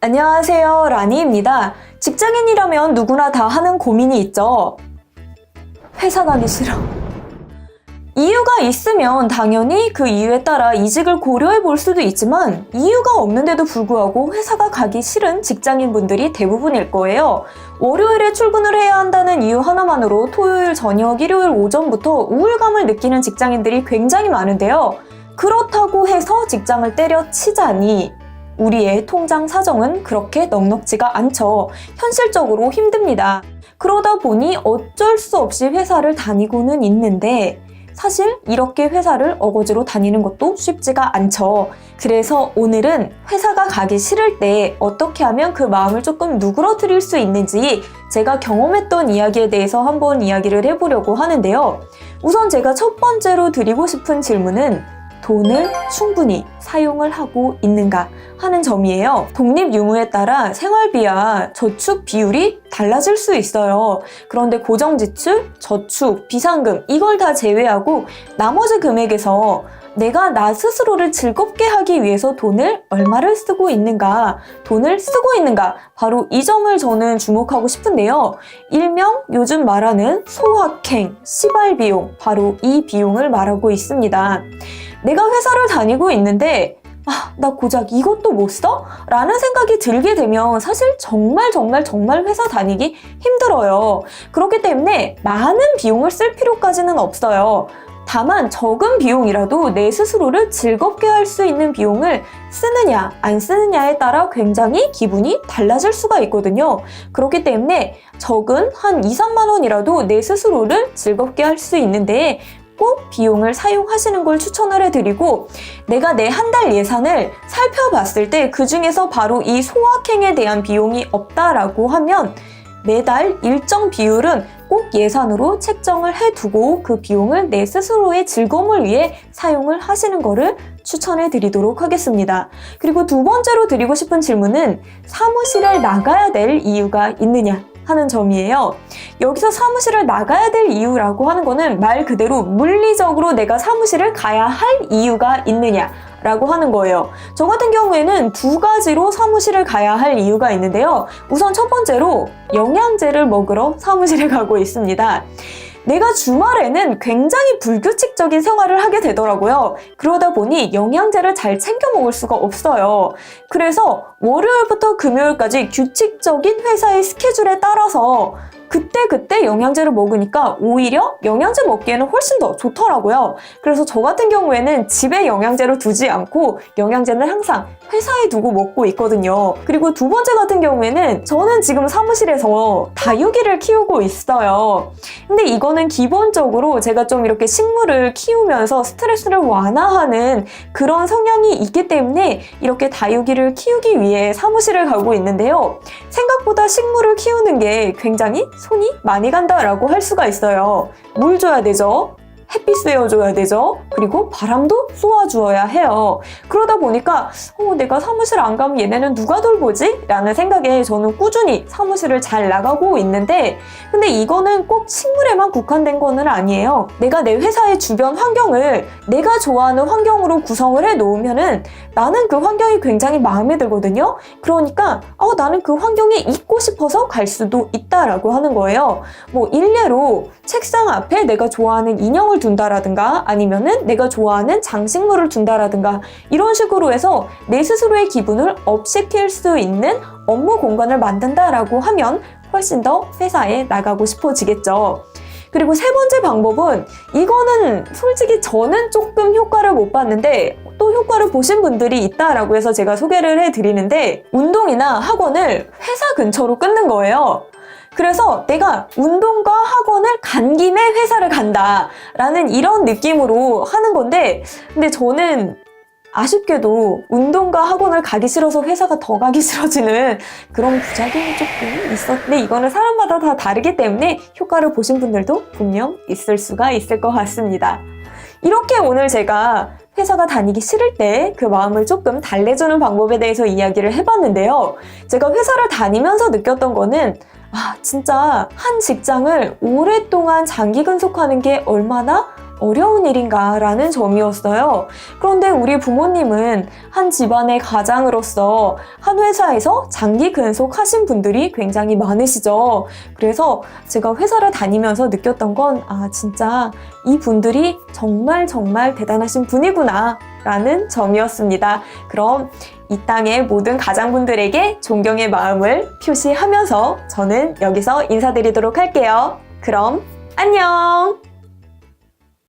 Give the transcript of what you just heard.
안녕하세요, 라니입니다. 직장인이라면 누구나 다 하는 고민이 있죠. 회사 가기 싫어. 이유가 있으면 당연히 그 이유에 따라 이직을 고려해 볼 수도 있지만 이유가 없는데도 불구하고 회사가 가기 싫은 직장인분들이 대부분일 거예요. 월요일에 출근을 해야 한다는 이유 하나만으로 토요일 저녁, 일요일 오전부터 우울감을 느끼는 직장인들이 굉장히 많은데요. 그렇다고 해서 직장을 때려치자니 우리의 통장 사정은 그렇게 넉넉지가 않죠. 현실적으로 힘듭니다. 그러다 보니 어쩔 수 없이 회사를 다니고는 있는데 사실 이렇게 회사를 어거지로 다니는 것도 쉽지가 않죠. 그래서 오늘은 회사가 가기 싫을 때 어떻게 하면 그 마음을 조금 누그러뜨릴 수 있는지 제가 경험했던 이야기에 대해서 한번 이야기를 해보려고 하는데요. 우선 제가 첫 번째로 드리고 싶은 질문은 돈을 충분히 사용을 하고 있는가 하는 점이에요. 독립유무에 따라 생활비와 저축 비율이 달라질 수 있어요. 그런데 고정지출, 저축, 비상금 이걸 다 제외하고 나머지 금액에서 내가 나 스스로를 즐겁게 하기 위해서 돈을 얼마를 쓰고 있는가, 돈을 쓰고 있는가, 바로 이 점을 저는 주목하고 싶은데요. 일명 요즘 말하는 소확행, 시발비용, 바로 이 비용을 말하고 있습니다. 내가 회사를 다니고 있는데 나 고작 이것도 못 써? 라는 생각이 들게 되면 사실 정말 회사 다니기 힘들어요. 그렇기 때문에 많은 비용을 쓸 필요까지는 없어요. 다만 적은 비용이라도 내 스스로를 즐겁게 할 수 있는 비용을 쓰느냐 안 쓰느냐에 따라 굉장히 기분이 달라질 수가 있거든요. 그렇기 때문에 적은 한 2, 3만 원이라도 내 스스로를 즐겁게 할 수 있는데 꼭 비용을 사용하시는 걸 추천을 해드리고, 내가 내 한 달 예산을 살펴봤을 때 그 중에서 바로 이 소확행에 대한 비용이 없다라고 하면 매달 일정 비율은 꼭 예산으로 책정을 해두고 그 비용을 내 스스로의 즐거움을 위해 사용을 하시는 거를 추천해 드리도록 하겠습니다. 그리고 두 번째로 드리고 싶은 질문은 사무실을 나가야 될 이유가 있느냐 하는 점이에요. 여기서 사무실을 나가야 될 이유라고 하는 거는 말 그대로 물리적으로 내가 사무실을 가야 할 이유가 있느냐 라고 하는 거예요. 저 같은 경우에는 두 가지로 사무실을 가야 할 이유가 있는데요. 우선 첫 번째로 영양제를 먹으러 사무실에 가고 있습니다. 내가 주말에는 굉장히 불규칙적인 생활을 하게 되더라고요. 그러다 보니 영양제를 잘 챙겨 먹을 수가 없어요. 그래서 월요일부터 금요일까지 규칙적인 회사의 스케줄에 따라서 그때 영양제를 먹으니까 오히려 영양제 먹기에는 훨씬 더 좋더라고요. 그래서 저 같은 경우에는 집에 영양제를 두지 않고 영양제는 항상 회사에 두고 먹고 있거든요. 그리고 두 번째 같은 경우에는 저는 지금 사무실에서 다육이를 키우고 있어요. 근데 이거는 기본적으로 제가 좀 이렇게 식물을 키우면서 스트레스를 완화하는 그런 성향이 있기 때문에 이렇게 다육이를 키우기 위해 사무실을 가고 있는데요. 생각보다 식물을 키우는 게 굉장히 손이 많이 간다라고 할 수가 있어요. 물 줘야 되죠. 햇빛 쐬어줘야 되죠. 그리고 바람도 쏘아주어야 해요. 그러다 보니까 내가 사무실 안 가면 얘네는 누가 돌보지? 라는 생각에 저는 꾸준히 사무실을 잘 나가고 있는데, 근데 이거는 꼭 식물에만 국한된 거는 아니에요. 내가 내 회사의 주변 환경을 내가 좋아하는 환경으로 구성을 해 놓으면은 나는 그 환경이 굉장히 마음에 들거든요. 그러니까 나는 그 환경에 있고 싶어서 갈 수도 있다라고 하는 거예요. 뭐 일례로 책상 앞에 내가 좋아하는 인형을 둔다라든가 아니면은 내가 좋아하는 장식물을 둔다라든가 이런 식으로 해서 내 스스로의 기분을 업시킬 수 있는 업무 공간을 만든다라고 하면 훨씬 더 회사에 나가고 싶어지겠죠. 그리고 세 번째 방법은, 이거는 솔직히 저는 조금 효과를 못 봤는데 또 효과를 보신 분들이 있다라고 해서 제가 소개를 해드리는데, 운동이나 학원을 회사 근처로 끊는 거예요. 그래서 내가 운동과 학원을 간 김에 회사를 간다 라는 이런 느낌으로 하는 건데, 근데 저는 아쉽게도 운동과 학원을 가기 싫어서 회사가 더 가기 싫어지는 그런 부작용이 조금 있었는데, 이거는 사람마다 다 다르기 때문에 효과를 보신 분들도 분명 있을 수가 있을 것 같습니다. 이렇게 오늘 제가 회사가 다니기 싫을 때 그 마음을 조금 달래주는 방법에 대해서 이야기를 해봤는데요. 제가 회사를 다니면서 느꼈던 거는 진짜 한 직장을 오랫동안 장기 근속하는 게 얼마나 어려운 일인가 라는 점이었어요. 그런데 우리 부모님은 한 집안의 가장으로서 한 회사에서 장기 근속하신 분들이 굉장히 많으시죠. 그래서 제가 회사를 다니면서 느꼈던 건 진짜 이 분들이 정말 대단하신 분이구나 라는 점이었습니다. 그럼 이 땅의 모든 가장분들에게 존경의 마음을 표시하면서 저는 여기서 인사드리도록 할게요. 그럼 안녕!